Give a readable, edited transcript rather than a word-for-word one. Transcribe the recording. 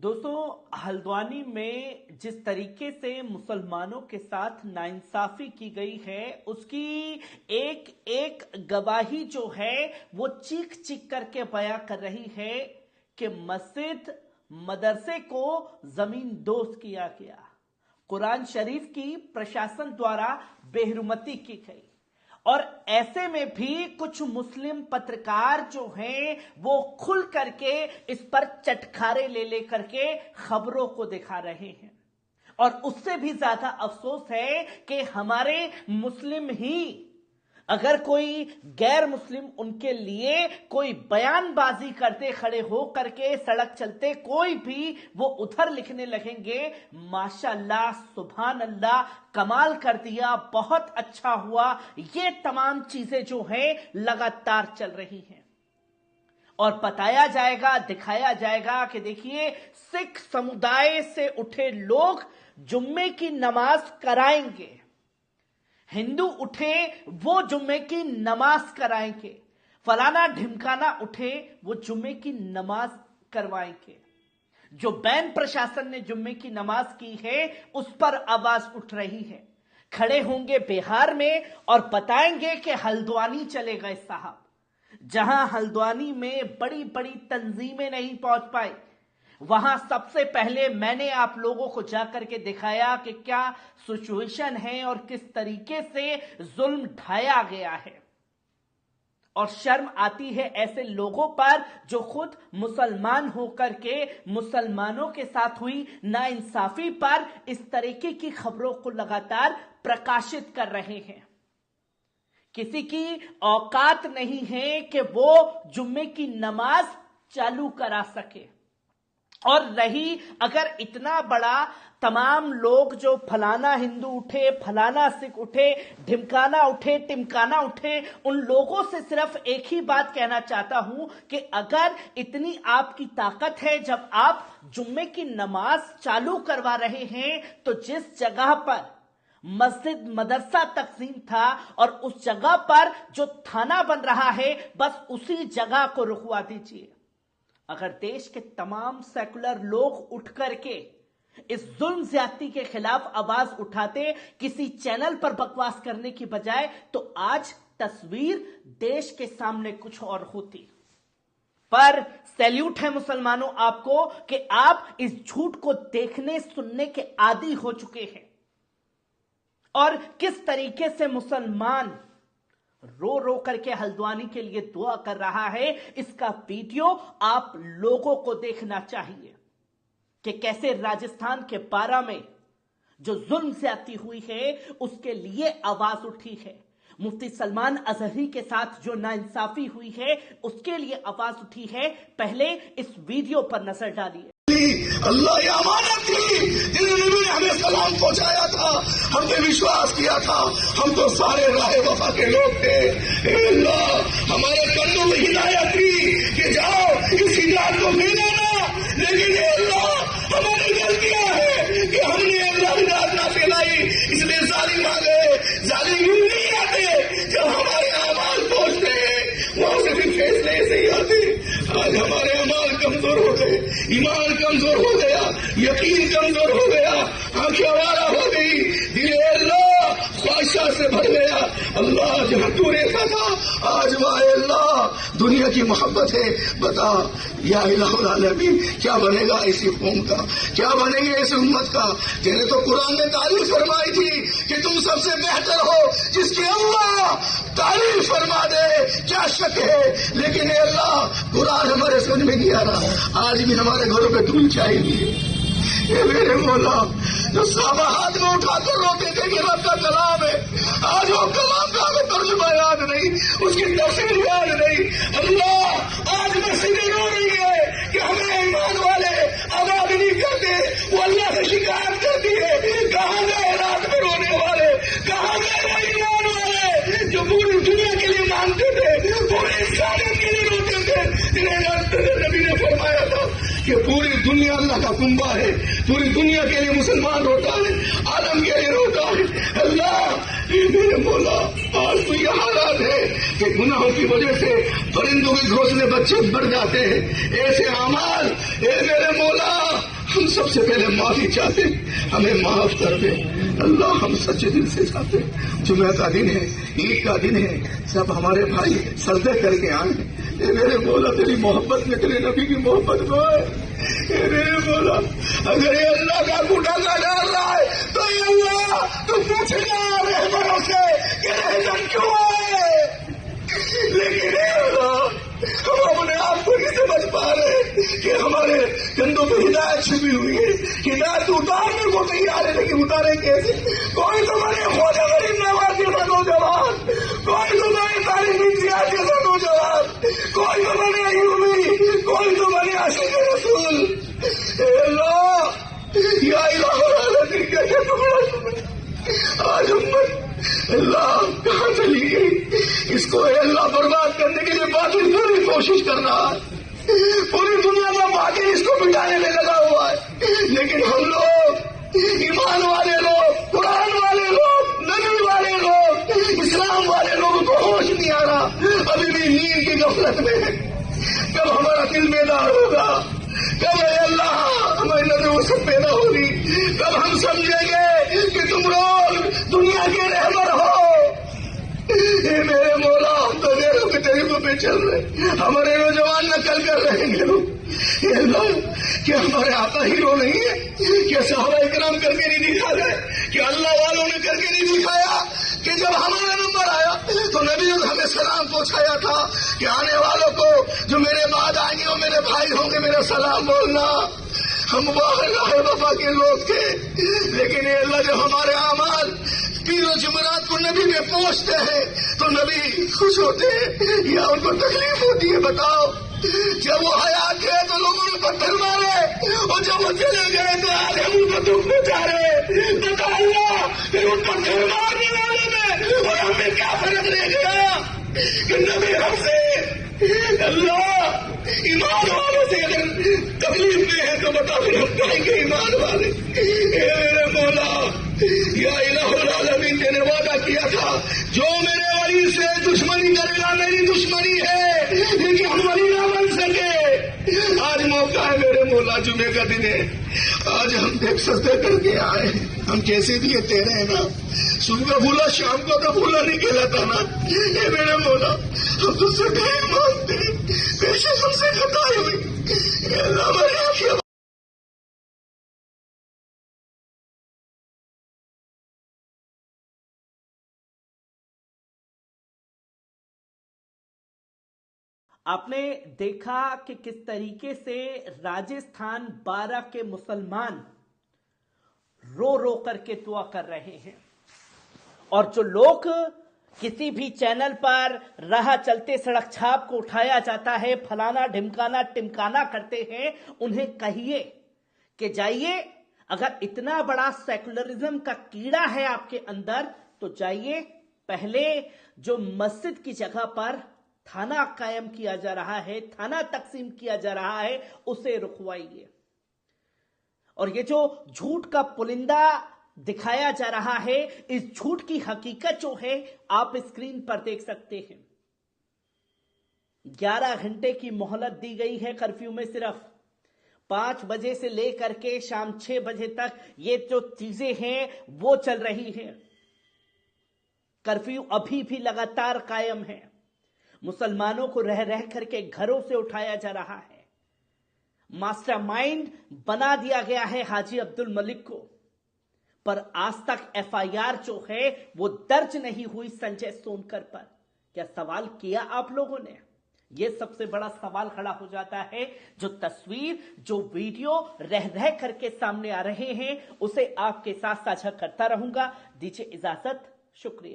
दोस्तों, हल्द्वानी में जिस तरीके से मुसलमानों के साथ नाइंसाफी की गई है, उसकी एक एक गवाही जो है वो चीख चीख करके बयां कर रही है कि मस्जिद मदरसे को जमीन दोस्त किया गया, कुरान शरीफ की प्रशासन द्वारा बेहरुमती की गई। और ऐसे में भी कुछ मुस्लिम पत्रकार जो हैं वो खुल करके इस पर चटखारे ले करके खबरों को दिखा रहे हैं। और उससे भी ज्यादा अफसोस है कि हमारे मुस्लिम ही अगर कोई गैर मुस्लिम उनके लिए कोई बयानबाजी करते खड़े हो करके सड़क चलते कोई भी वो उधर लिखने लगेंगे, माशाअल्लाह, सुभान अल्लाह, कमाल कर दिया, बहुत अच्छा हुआ। ये तमाम चीजें जो हैं लगातार चल रही हैं और बताया जाएगा, दिखाया जाएगा कि देखिए, सिख समुदाय से उठे लोग जुम्मे की नमाज कराएंगे, हिंदू उठे वो जुम्मे की नमाज कराएंगे, फलाना ढिमकाना उठे वो जुम्मे की नमाज करवाएंगे। जो बैन प्रशासन ने जुम्मे की नमाज की है उस पर आवाज उठ रही है। खड़े होंगे बिहार में और बताएंगे कि हल्द्वानी चले गए साहब, जहां हल्द्वानी में बड़ी बड़ी तंजीमें नहीं पहुंच पाई, वहां सबसे पहले मैंने आप लोगों को जाकर के दिखाया कि क्या सिचुएशन है और किस तरीके से जुल्म ढाया गया है। और शर्म आती है ऐसे लोगों पर जो खुद मुसलमान होकर के मुसलमानों के साथ हुई नाइंसाफी पर इस तरीके की खबरों को लगातार प्रकाशित कर रहे हैं। किसी की औकात नहीं है कि वो जुम्मे की नमाज चालू करा सके। और रही अगर इतना बड़ा तमाम लोग जो फलाना हिंदू उठे, फलाना सिख उठे, ढिमकाना उठे, टिमकाना उठे, उन लोगों से सिर्फ एक ही बात कहना चाहता हूं कि अगर इतनी आपकी ताकत है, जब आप जुम्मे की नमाज चालू करवा रहे हैं, तो जिस जगह पर मस्जिद मदरसा तकसीम था और उस जगह पर जो थाना बन रहा है, बस उसी जगह को रुकवा दीजिए। अगर देश के तमाम सेकुलर लोग उठ करके इस जुल्म ज्यादती के खिलाफ आवाज उठाते, किसी चैनल पर बकवास करने की बजाय, तो आज तस्वीर देश के सामने कुछ और होती। पर सैल्यूट है मुसलमानों आपको कि आप इस झूठ को देखने सुनने के आदी हो चुके हैं। और किस तरीके से मुसलमान रो रो करके हल्द्वानी के लिए दुआ कर रहा है, इसका वीडियो आप लोगों को देखना चाहिए कि कैसे राजस्थान के पारा में जो जुल्म ज्यादती हुई है उसके लिए आवाज उठी है। मुफ्ती सलमान अजहरी के साथ जो नाइंसाफी हुई है उसके लिए आवाज उठी है। पहले इस वीडियो पर नजर डालिए। अल्लाह ये अमानत थी जिन्होंने नबी ने हमें सलाम पहुंचाया था, हमने विश्वास किया था, हम तो सारे राह वफा के लोग थे। अल्लाह हमारे कंधों में हिदायत थी कि जाओ इस हिदायत को मिलो ना, लेकिन अल्लाह हमारी गलतियां है कि हमने अल्लाह हिदायत ना फैलाई, इसलिए जालिम आ गए। जालिम यूं नहीं आते, जब हमारे अमाल पहुंचते हैं वहां से फिर फैसले ऐसे ही आते। आज हमारे अमाल कमजोर हो गए, ईमान कमजोर हो गया, यकीन कमजोर हो गया, आंखें आवारा हो गई, दिल अल्लाह ख्वाहिशा से भर गया। अल्लाह जहां तू रहता था आज वह अल्लाह दुनिया की मोहब्बत है। बता या इलाहुल आलमीन, क्या बनेगा इसी कौम का, क्या बनेंगे इस उम्मत का। जिन्हें तो कुरान ने तारीफ फरमाई थी कि तुम सबसे बेहतर हो, जिसकी अल्लाह तारीफ फरमा दे, क्या शक है। लेकिन अल्लाह कुरान हमारे समझ में नहीं आ रहा। आज भी हमारे घरों पे धूल चाहिए। ये मेरे मौला जो साबा हाथ में उठाकर रोते थे कि रब का कलाम है, आज वो कलाम का हमें तर्जुमा याद नहीं, उसकी तफसीर याद नहीं। अल्लाह आज मस्जिदें रो रही है कि हमें ईमान वाले आबाद नहीं करते, वो अल्लाह से शिकायत करती है। कहाँ गए रात में रोने वाले, कहाँ गए वो ईमान वाले जो पूरी दुनिया के लिए मानते थे, पूरे इंसानियत के लिए रोते थे, जिन्हें नबी ने फरमाया था कि पूरी दुनिया अल्लाह का कुंबा है, पूरी दुनिया के लिए मुसलमान रोता है, आलम के लिए रोता है। अल्लाह ये मेरे मौला आज तो ये हालात है कि गुनाहों की वजह से परिंदों के घोंसले बच्चे बढ़ जाते हैं। ऐसे अमाल ए मेरे मौला ہم سب سے پہلے معافی چاہتے ہیں، ہمیں معاف کر دے اللہ. ہم سچے دل سے چاہتے ہیں، جمعہ کا دن ہے، عید کا دن ہے، سب ہمارے بھائی سجدے کر کے آئے. اے میرے مولا تیری محبت میں، تیرے نبی کی محبت میں، اے میرے مولا اگر یہ اللہ کا گھٹالا ڈال رہا ہے تو اے اللہ تو پوچھ گا رہبروں سے کہ رہزن کیوں آئے. لیکن اے اللہ ہم اپنے آپ کو نہیں سمجھ پا رہے کہ ہمارے کندھوں پہ ہدایت چھپی ہوئی ہے. ہدایت اتارنے کو تیار ہے لیکن اتارے کیسے؟ کوئی تو بنے خواجہ غریب نواز جیسا نوجوان، کوئی تو بنے طارق امتیاز جیسا نوجوان، کوئی تو بنے ایوبی، کوئی تو بنے عاشق رسول. اے اللہ یا الہ العالمین کیسے ٹکڑا آج امت اللہ کہاں چلی گئی؟ اس کو اے اللہ برباد کرنے کے لیے باطل پوری کوشش کر رہا ہے، پوری دنیا کا باطل اس کو مٹانے میں لگا ہوا ہے. لیکن ہم لوگ ایمان والے لوگ، قرآن والے لوگ، نبی والے لوگ، اسلام والے لوگوں کو ہوش نہیں آ رہا، ابھی بھی نیند کی غفلت میں ہے. کب ہمارا دل بیدار ہوگا؟ کب اے اللہ ہماری نظر وسعت پیدا ہوگی؟ کب ہم سمجھیں گے کہ تم لوگ دنیا کے رہبر ہو؟ اے میرے مولا ہم تو دیروں کے طریقوں پہ چل رہے، ہمارے نوجوان نقل کر رہے ہیں لوگ. اے اللہ کہ ہمارے آقا ہیرو نہیں ہے؟ کہ صحابہ اکرام کر کے نہیں دکھا گئے؟ کہ اللہ والوں نے کر کے نہیں دکھایا؟ کہ جب ہمارا نمبر آیا تو نبی نے ہمیں سلام پہنچایا تھا کہ آنے والوں کو جو میرے بعد آئیں گے وہ میرے بھائی ہوں گے، میرا سلام بولنا. ہم راہ وفا کے لوگ تھے، لیکن اے اللہ جو ہمارے اعمال پیر و جمعرات کو نبی میں پہنچتے ہیں تو نبی خوش ہوتے ہیں یا ان کو تکلیف ہوتی ہے؟ بتاؤ. جب وہ حیات تھے تو لوگوں نے پتھر مارے، اور جب وہ چلے گئے تو آج ہم ان کو دکھ پہنچا رہے. بتا اللہ کہ ان پتھر مارنے والے میں اور ہمیں کیا فرق رہ گیا کہ نبی ہم سے اللہ ایمان والوں سے اگر تکلیف میں ہے تو بتا پھر ہم کہیں گے ایمان والے. اے میرے مولا یا الہ العالمین نے وعدہ کیا تھا جو میرے ولی سے دشمنی کرے گا میری دشمنی ہے، لیکن ہم ولی نہ بن سکے. آج موقع ہے میرے مولا، جمعے کا دن ہے، آج ہم ایک سجدے کر کے آئے. ہم کیسے دیے تیرے ہیں نا، صبح بھولا شام کو تو بھولا نہیں کہلاتا نا. اے میرے مولا ہم تجھ سے ڈھیر مانگتے ہیں، پیشے ہم سے خطائی ہوئی. اے اللہ ہماری آنکھیں آپ نے دیکھا کہ کس طریقے سے راجستھان 12 کے مسلمان رو رو کر کے دعا کر رہے ہیں، اور جو لوگ کسی بھی چینل پر راہ چلتے سڑک چھاپ کو اٹھایا جاتا ہے، پھلانا ڈھمکانا ٹمکانا کرتے ہیں، انہیں کہیے کہ جائیے، اگر اتنا بڑا سیکولرزم کا کیڑا ہے آپ کے اندر تو جائیے پہلے جو مسجد کی جگہ پر تھانہ قائم کیا جا رہا ہے، تھانہ تقسیم کیا جا رہا ہے، اسے رکوائیے. اور یہ جو جھوٹ کا پلندہ دکھایا جا رہا ہے، اس جھوٹ کی حقیقت جو ہے آپ اسکرین پر دیکھ سکتے ہیں. 11 گھنٹے کی مہلت دی گئی ہے کرفیو میں، صرف 5 بجے سے لے کر کے شام 6 بجے تک یہ جو چیزیں ہیں وہ چل رہی ہیں. کرفیو ابھی بھی لگاتار قائم ہے. مسلمانوں کو رہ رہ کر کے گھروں سے اٹھایا جا رہا ہے. ماسٹر مائنڈ بنا دیا گیا ہے حاجی عبد الملک کو، پر آج تک ایف آئی آر جو ہے وہ درج نہیں ہوئی سنجے سونکر پر. کیا سوال کیا آپ لوگوں نے؟ یہ سب سے بڑا سوال کھڑا ہو جاتا ہے. جو تصویر جو ویڈیو رہ رہ کر کے سامنے آ رہے ہیں اسے آپ کے ساتھ ساجھا کرتا رہوں گا. دیجیے اجازت، شکریہ.